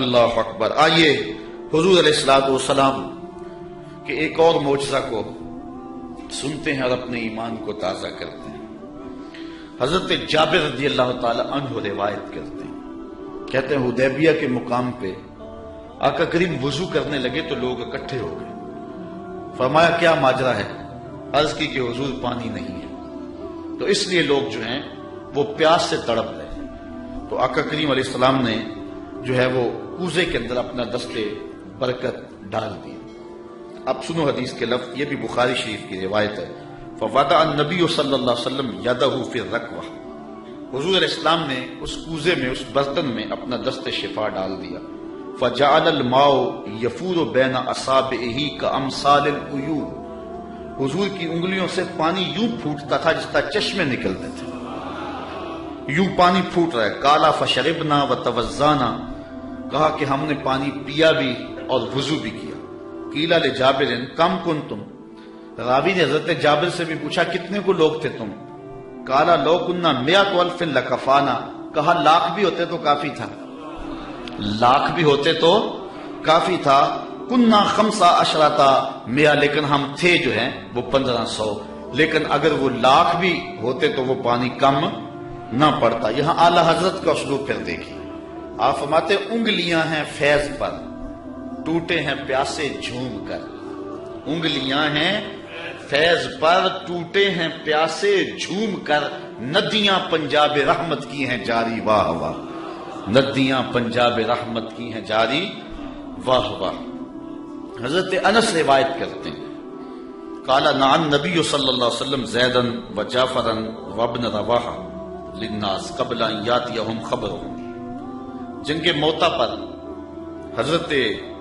اللہ اکبر۔ آئیے حضور علیہ الصلوۃ والسلام کہ ایک اور معجزہ کو سنتے ہیں اور اپنے ایمان کو تازہ کرتے ہیں۔ حضرت جابر رضی اللہ تعالی عنہ روایت کرتے ہیں، کہتے ہیں حدیبیہ کے مقام پہ آقا کریم وضو کرنے لگے تو لوگ اکٹھے ہو گئے۔ فرمایا کیا ماجرا ہے؟ عرض کی کہ حضور پانی نہیں ہے، تو اس لیے لوگ جو ہیں وہ پیاس سے تڑپ رہے ہیں۔ تو آقا کریم علیہ السلام نے جو ہے وہ کوزے کے اندر اپنا دستے برکت ڈال دیا۔ اب سنو حدیث کے لفظ، یہ بھی بخاری شریف کی روایت ہے۔ فوضع النبی صلی اللہ علیہ وسلم یدہ فی الرکوہ، حضور علیہ السلام نے اس کوزے میں، اس برتن میں اپنا دست شفا ڈال دیا۔ فجعل الماء یفور بین اصابعہ کامثال العیون، حضور کی انگلیوں سے پانی یوں پھوٹتا تھا جس طرح چشمے نکلتے تھے، یوں پانی پھوٹ رہا ہے۔ قالا فشربنا وتوضانا، کہا کہ ہم نے پانی پیا بھی اور وضو بھی کیا۔ قیل لجابر کم کنتم، راوی نے حضرت جابر سے بھی پوچھا کتنے کو لوگ تھے تم؟ قالا لو کنا مئۃ الف لکفانا، کہا لاکھ بھی ہوتے تو کافی تھا، لاکھ بھی ہوتے تو کافی تھا۔ کنا خمسہ عشرۃ مئہ، لیکن ہم تھے جو ہیں وہ 1500، لیکن اگر وہ لاکھ بھی ہوتے تو وہ پانی کم نہ پڑتا۔ یہاں اعلی حضرت کا اسلوب پھر دیکھیے، آپ فرماتے انگلیاں ہیں فیض پر، ٹوٹے ہیں پیاسے جھوم کر، انگلیاں ہیں فیض پر، ٹوٹے ہیں پیاسے جھوم کر، ندیاں پنجاب رحمت کی ہیں جاری واہ واہ، ندیاں پنجاب رحمت کی ہیں جاری واہ واہ۔ حضرت انس روایت کرتے ہیں، قال نعى النبی صلی اللہ علیہ وسلم زیدا وجعفرا وابن رواحہ للناس قبل ان یاتیہم خبرہم، جنگ موتا پر حضرت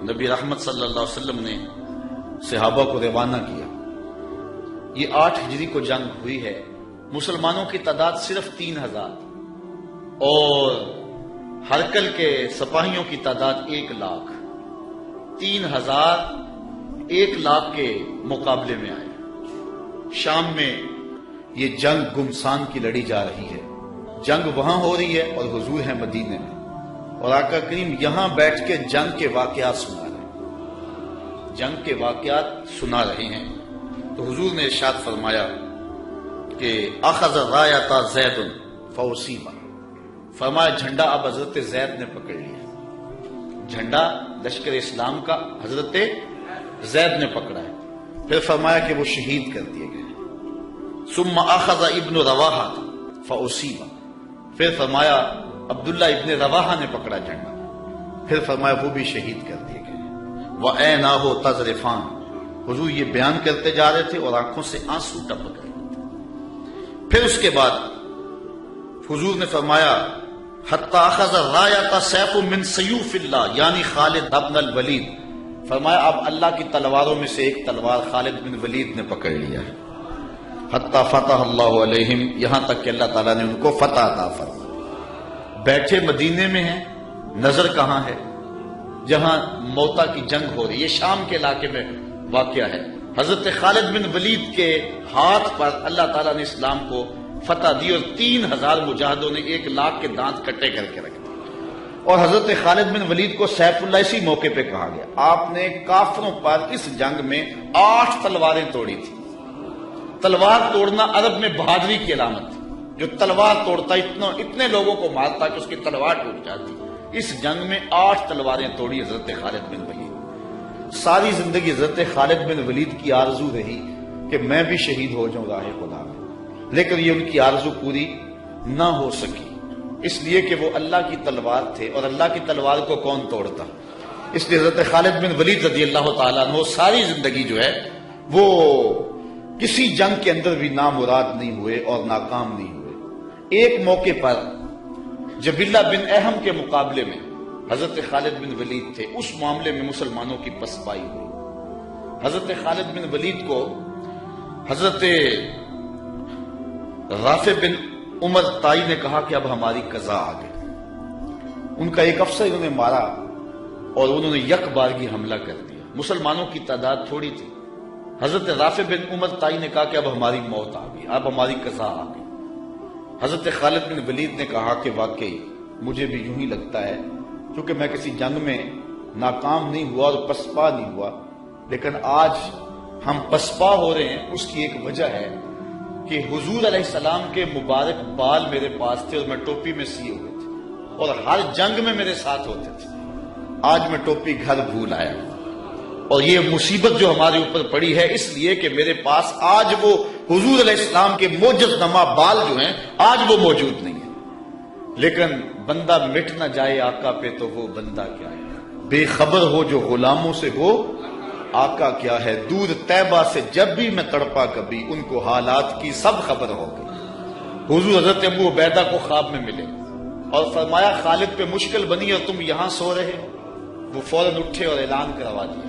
نبی رحمت صلی اللہ علیہ وسلم نے صحابہ کو روانہ کیا۔ یہ 8 ہجری کو جنگ ہوئی ہے، مسلمانوں کی تعداد صرف 3000 اور ہرکل کے سپاہیوں کی تعداد 1 لاکھ، 3000 1 لاکھ کے مقابلے میں آئے۔ شام میں یہ جنگ گمسان کی لڑی جا رہی ہے، جنگ وہاں ہو رہی ہے اور حضور ہے مدینے میں، اور آقا کریم یہاں بیٹھ کے جنگ کے واقعات سنا رہے ہیں، جنگ کے واقعات سنا رہے ہیں۔ تو حضور نے ارشاد فرمایا کہ اخذ الرایۃ زید فاصیب، فرمایا جھنڈا اب حضرت زید نے پکڑ لیا، جھنڈا لشکر اسلام کا حضرت زید نے پکڑا ہے۔ پھر فرمایا کہ وہ شہید کر دیے گئے۔ ثم اخذ ابن رواحہ فاصیب، پھر فرمایا عبداللہ ابن رواحہ نے پکڑا جھنڈا، پھر فرمایا وہ بھی شہید کر دیے گئے۔ وَعَيْنَاهُ تَذْرِفَانِ، حضور یہ بیان کرتے جا رہے تھے اور آنکھوں سے آنسو ٹپک رہے تھے۔ پھر اس کے بعد حضور نے فرمایا حَتَّى أَخَذَ الرَّایَةَ سَيْفٌ مِّن سَيُوفِ اللَّهِ، یعنی خالد بن الولید، فرمایا اب اللہ کی تلواروں میں سے ایک تلوار خالد بن ولید نے پکڑ لیا ہے۔ حَتَّى فَتَحَ اللَّهُ عَلَيْهِمْ، یہاں تک کہ اللہ تعالیٰ نے ان کو فتح عطا فرمایا۔ بیٹھے مدینے میں ہیں، نظر کہاں ہے؟ جہاں موتا کی جنگ ہو رہی ہے، یہ شام کے علاقے میں واقعہ ہے۔ حضرت خالد بن ولید کے ہاتھ پر اللہ تعالیٰ نے اسلام کو فتح دی اور 3000 مجاہدوں نے 1 لاکھ کے دانت کٹے کر کے رکھ دیے۔ اور حضرت خالد بن ولید کو سیف اللہ اسی موقع پہ کہا گیا، آپ نے کافروں پر اس جنگ میں 8 تلواریں توڑی تھی۔ تلوار توڑنا عرب میں بہادری کی علامت تھی، جو تلوار توڑتا اتنے لوگوں کو مارتا کہ اس کی تلوار ٹوٹ جاتی۔ اس جنگ میں 8 تلواریں توڑی حضرت خالد بن ولید۔ ساری زندگی حضرت خالد بن ولید کی آرزو رہی کہ میں بھی شہید ہو جاؤں راہ خدا میں، لیکن یہ ان کی آرزو پوری نہ ہو سکی، اس لیے کہ وہ اللہ کی تلوار تھے، اور اللہ کی تلوار کو کون توڑتا؟ اس لیے حضرت خالد بن ولید رضی اللہ تعالیٰ عنہ ساری زندگی جو ہے وہ کسی جنگ کے اندر بھی نامراد نہیں ہوئے اور ناکام نہیں ہوئے۔ ایک موقع پر جبیلہ بن احم کے مقابلے میں حضرت خالد بن ولید تھے، اس معاملے میں مسلمانوں کی پسپائی ہوئی۔ حضرت خالد بن ولید کو حضرت رافع بن عمر طائی نے کہا کہ اب ہماری قضا آ گئی۔ ان کا ایک افسر انہوں نے مارا اور انہوں نے یک بارگی حملہ کر دیا، مسلمانوں کی تعداد تھوڑی تھی۔ حضرت رافع بن عمر طائی نے کہا کہ اب ہماری موت آ گئی، اب ہماری قضا آ گئی۔ حضرت خالد بن ولید نے کہا کہ واقعی مجھے بھی یوں ہی لگتا ہے چونکہ میں کسی جنگ میں ناکام نہیں ہوا اور پسپا نہیں ہوا، لیکن آج ہم پسپا ہو رہے ہیں، اس کی ایک وجہ ہے کہ حضور علیہ السلام کے مبارک بال میرے پاس تھے اور میں ٹوپی میں سیے ہوئے تھے اور ہر جنگ میں میرے ساتھ ہوتے تھے۔ آج میں ٹوپی گھر بھول آیا ہوں، اور یہ مصیبت جو ہمارے اوپر پڑی ہے اس لیے کہ میرے پاس آج وہ حضور علیہ السلام کے معجز نما بال جو ہیں آج وہ موجود نہیں ہے۔ لیکن بندہ مٹ نہ جائے آقا پہ تو وہ بندہ کیا ہے، بے خبر ہو جو غلاموں سے ہو آقا کیا ہے۔ دور طیبہ سے جب بھی میں تڑپا کبھی، ان کو حالات کی سب خبر ہو گئی۔ حضور حضرت ابو عبیدہ کو خواب میں ملے اور فرمایا خالد پہ مشکل بنی اور تم یہاں سو رہے۔ وہ فوراً اٹھے اور اعلان کروا دیا،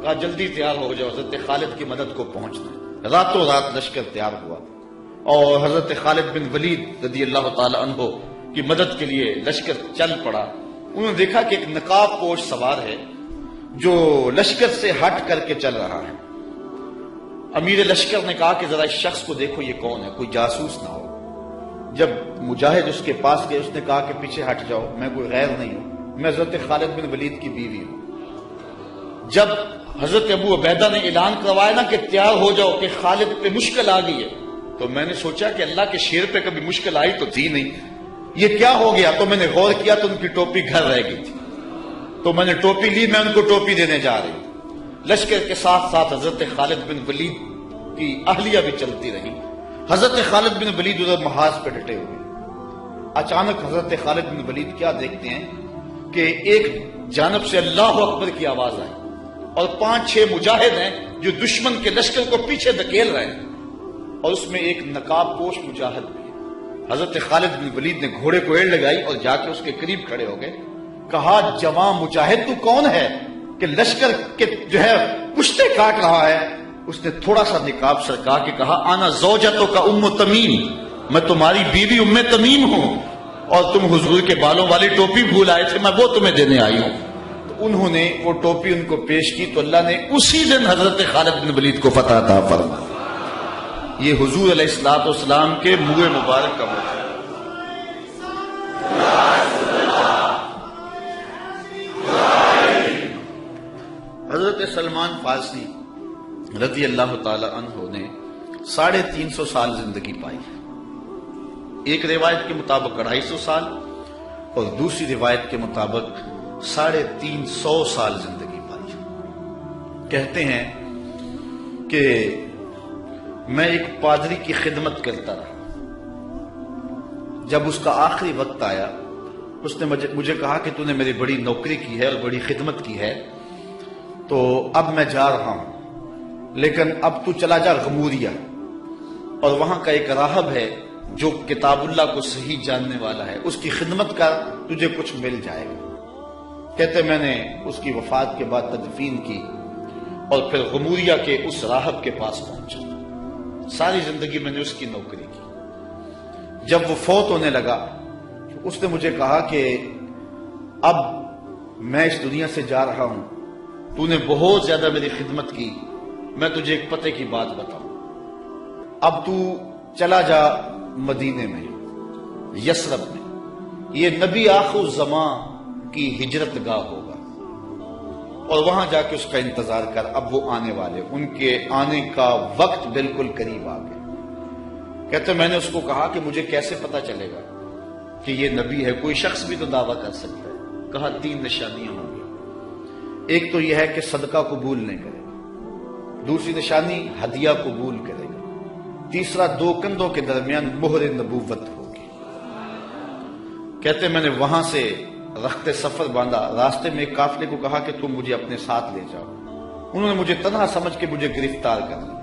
کہا جلدی تیار ہو جاؤ، حضرت خالد کی مدد کو پہنچنا۔ راتوں رات لشکر تیار ہوا اور حضرت خالد بن ولید رضی اللہ تعالی عنہ کی مدد کے لیے لشکر چل پڑا۔ انہوں نے دیکھا کہ ایک نقاب پوش سوار ہے جو لشکر سے ہٹ کر کے چل رہا ہے۔ امیر لشکر نے کہا کہ ذرا اس شخص کو دیکھو یہ کون ہے، کوئی جاسوس نہ ہو۔ جب مجاہد اس کے پاس گئے، اس نے کہا کہ پیچھے ہٹ جاؤ، میں کوئی غیر نہیں ہوں، میں حضرت خالد بن ولید کی بیوی ہوں۔ جب حضرت ابو عبیدہ نے اعلان کروایا نا کہ تیار ہو جاؤ کہ خالد پہ مشکل آ گئی ہے، تو میں نے سوچا کہ اللہ کے شیر پہ کبھی مشکل آئی تو تھی نہیں، یہ کیا ہو گیا؟ تو میں نے غور کیا تو ان کی ٹوپی گھر رہ گئی تھی، تو میں نے ٹوپی لی، میں ان کو ٹوپی دینے جا رہی ہوں۔ لشکر کے ساتھ ساتھ حضرت خالد بن ولید کی اہلیہ بھی چلتی رہی۔ حضرت خالد بن ولید ادھر محاذ پہ ڈٹے ہوئے، اچانک حضرت خالد بن ولید کیا دیکھتے ہیں کہ ایک جانب سے اللہ اکبر کی آواز آئی اور 5-6 مجاہد ہیں جو دشمن کے لشکر کو پیچھے دھکیل رہے ہیں، اور اس میں ایک نقاب پوش مجاہد بھی ہے۔ حضرت خالد بن ولید نے گھوڑے کو ایڑ لگائی اور جا کے اس کے قریب کھڑے ہو گئے، کہا جوان مجاہد تو کون ہے کہ لشکر کے جو ہے پشتے کاٹ رہا ہے؟ اس نے تھوڑا سا نقاب سرکا کے کہا انا زوجتو کا ام تمیم، میں تمہاری بیوی ام تمیم ہوں، اور تم حضور کے بالوں والی ٹوپی بھول آئے تھے، میں وہ تمہیں دینے آئی ہوں۔ تو انہوں نے وہ ٹوپی ان کو پیش کی تو اللہ نے اسی دن حضرت خالد بن ولید کو فتح عطا فرمائی۔ یہ حضور علیہ الصلوۃ والسلام کے منہ مبارک کا موقع ہے۔ حضرت سلمان فارسی رضی اللہ تعالی عنہ نے 350 سال زندگی پائی، ایک روایت کے مطابق 250 سال اور دوسری روایت کے مطابق 350 سال زندگی پائی۔ کہتے ہیں کہ میں ایک پادری کی خدمت کرتا رہا، جب اس کا آخری وقت آیا اس نے مجھے کہا کہ تو نے میری بڑی نوکری کی ہے اور بڑی خدمت کی ہے، تو اب میں جا رہا ہوں، لیکن اب تو چلا جا غموریہ، اور وہاں کا ایک راہب ہے جو کتاب اللہ کو صحیح جاننے والا ہے، اس کی خدمت کر، تجھے کچھ مل جائے گا۔ کہتے میں نے اس کی وفات کے بعد تدفین کی اور پھر غموریہ کے اس راہب کے پاس پہنچا۔ ساری زندگی میں نے اس کی نوکری کی۔ جب وہ فوت ہونے لگا اس نے مجھے کہا کہ اب میں اس دنیا سے جا رہا ہوں، تو نے بہت زیادہ میری خدمت کی، میں تجھے ایک پتے کی بات بتاؤں، اب تو چلا جا مدینے میں، یثرب میں، یہ نبی آخر الزمان کی ہجرت گاہ ہوگا، اور وہاں جا کے اس کا انتظار کر، اب وہ آنے والے، ان کے آنے کا وقت بالکل قریب آ گیا۔ کہتے میں نے اس کو کہا کہ مجھے کیسے پتا چلے گا کہ یہ نبی ہے، کوئی شخص بھی تو دعویٰ کر سکتا ہے۔ کہا 3 نشانیاں ہوں گی، ایک تو یہ ہے کہ صدقہ قبول نہیں کرے گا، دوسری نشانی ہدیہ قبول کرے گا، تیسرا 2 کندھوں کے درمیان مہر نبوت ہوگی۔ کہتے میں نے وہاں سے رخت سفر باندھا، راستے میں ایک قافلے کو کہا کہ تم مجھے اپنے ساتھ لے جاؤ، انہوں نے مجھے تنہا سمجھ کے مجھے گرفتار کر لیا۔